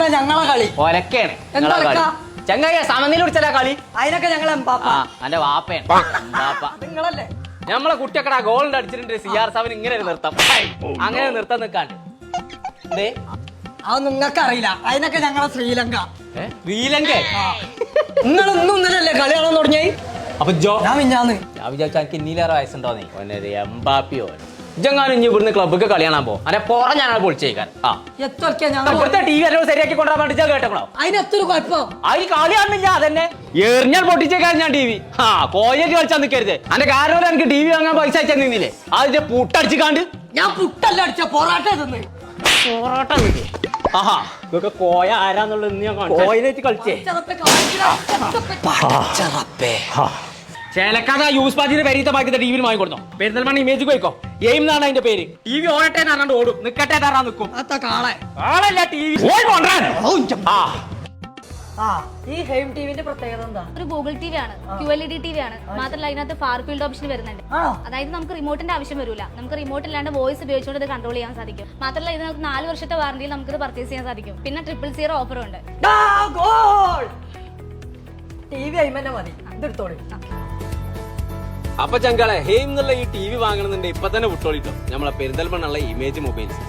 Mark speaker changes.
Speaker 1: പറഞ്ഞാ ഞങ്ങളെ കളി
Speaker 2: ഒലക്കാണ്
Speaker 1: എന്താ
Speaker 2: ചങ്ങായി സമനില പിടിച്ചാ കളി.
Speaker 1: അതിനൊക്കെ ഞങ്ങളെ
Speaker 2: എന്റെ വാപ്പയാണ്
Speaker 1: നിങ്ങളല്ലേ
Speaker 2: നമ്മളെ കുട്ടിയൊക്കെ ഗോളിന്റെ അടിച്ചിട്ടുണ്ട്. CR7 ഇങ്ങനെ ഒരു നിർത്താം, അങ്ങനെ നിർത്താൻ നിൽക്കാണ്ട്.
Speaker 1: അത് നിങ്ങൾക്ക് അറിയില്ല. അതിനൊക്കെ ഞങ്ങളെ ശ്രീലങ്ക.
Speaker 2: ശ്രീലങ്ക
Speaker 1: നിങ്ങൾ ഇന്നും ഇന്നലല്ലേ കളി കാണാൻ തുടങ്ങിയായി?
Speaker 2: അപ്പൊ
Speaker 1: ഞാൻ
Speaker 2: വിചാരിച്ചു എനിക്ക് ഇന്നീലേറെ വയസ്സുണ്ടോന്നേ. എംബാപ്പിയോ ഇജെങ്ങാനും ഇനി ഇവിടുന്ന് ക്ലബ്ബൊക്കെ കളി കാണാൻ പോകും. അല്ലെ പുറം ഞാനാ പൊളിച്ചേക്കാൻ. ഇവിടുത്തെ TV എല്ലാം ശരിയാക്കി കൊണ്ടുവരാൻ വേണ്ടി കേട്ടോ.
Speaker 1: അതിനെത്തൊരു കുഴപ്പം.
Speaker 2: അതിൽ കളി കാണുന്നില്ല. അതന്നെ എറിഞ്ഞാൽ പൊട്ടിച്ചേക്കാൻ ഞാൻ TV. കോയേറ്റ് കളിച്ചാൽ നിൽക്കരുത്. അതിന്റെ കാരണം എനിക്ക് TV വാങ്ങാൻ പൈസ അയച്ചാൽ നിന്നില്ലേ? അതിന്റെ പുട്ടടിച്ച് കാണ്ട്
Speaker 1: ഞാൻ പുട്ടല്ല അടിച്ച പൊറാട്ട തിന്ന്.
Speaker 2: പൊറോട്ട ആഹാ ഇതൊക്കെ കോയ ആരാന്നുള്ളത് ഞാൻ കോയിലേക്ക് കളിച്ചേ. ചേലക്കാതെ യൂസ് പാജിന്റെ പേരീത്ത ബാക്കി TV വാങ്ങിക്കൊടുത്തോ. പെരുന്തൽമണ്ണ ഇമേജ് പോയിക്കോ. എയിം എന്നാണ് അതിന്റെ പേര്. TV ഓടട്ടെ എന്നാണ്ട് ഓടും, നിക്കട്ടെ തറാ നിൽക്കും. കാളല്ല TV.
Speaker 1: ഈ ഹെയിം ടിവിന്റെ പ്രത്യേകത എന്താ?
Speaker 3: ഒരു ഗൂഗിൾ TV ആണ്, QLED TV ആണ്. മാത്രമല്ല അതിനകത്ത് ഫാർ ഫീൽഡ് ഓപ്ഷൻ വരുന്നുണ്ട്. അതായത് നമുക്ക് റിമോട്ടിന്റെ ആവശ്യം വരില്ല. നമുക്ക് റിമോട്ട് ഇല്ലാണ്ട് വോയിസ് ഉപയോഗിച്ചുകൊണ്ട് ഇത് കൺട്രോൾ ചെയ്യാൻ സാധിക്കും. മാത്രമല്ല ഇത് നമുക്ക് 4 വർഷത്തെ വാറന്റിയിൽ നമുക്ക് ഇത് പർച്ചേസ് ചെയ്യാൻ സാധിക്കും. പിന്നെ 000 ഓഫറും ഉണ്ട്.
Speaker 1: TV അയിമന്നെ മതി. ഇതെടുത്തോളി.
Speaker 2: അപ്പൊ ചങ്കളെ ഹെയിം എന്നുള്ള ഈ TV വാങ്ങണമെന്നുണ്ടെങ്കിൽ ഇപ്പൊ തന്നെ വിട്ടോളിട്ടോ. നമ്മളെ പെരിന്തൽമണ്ണുള്ള ഇമേജ് മൊബൈൽസ്.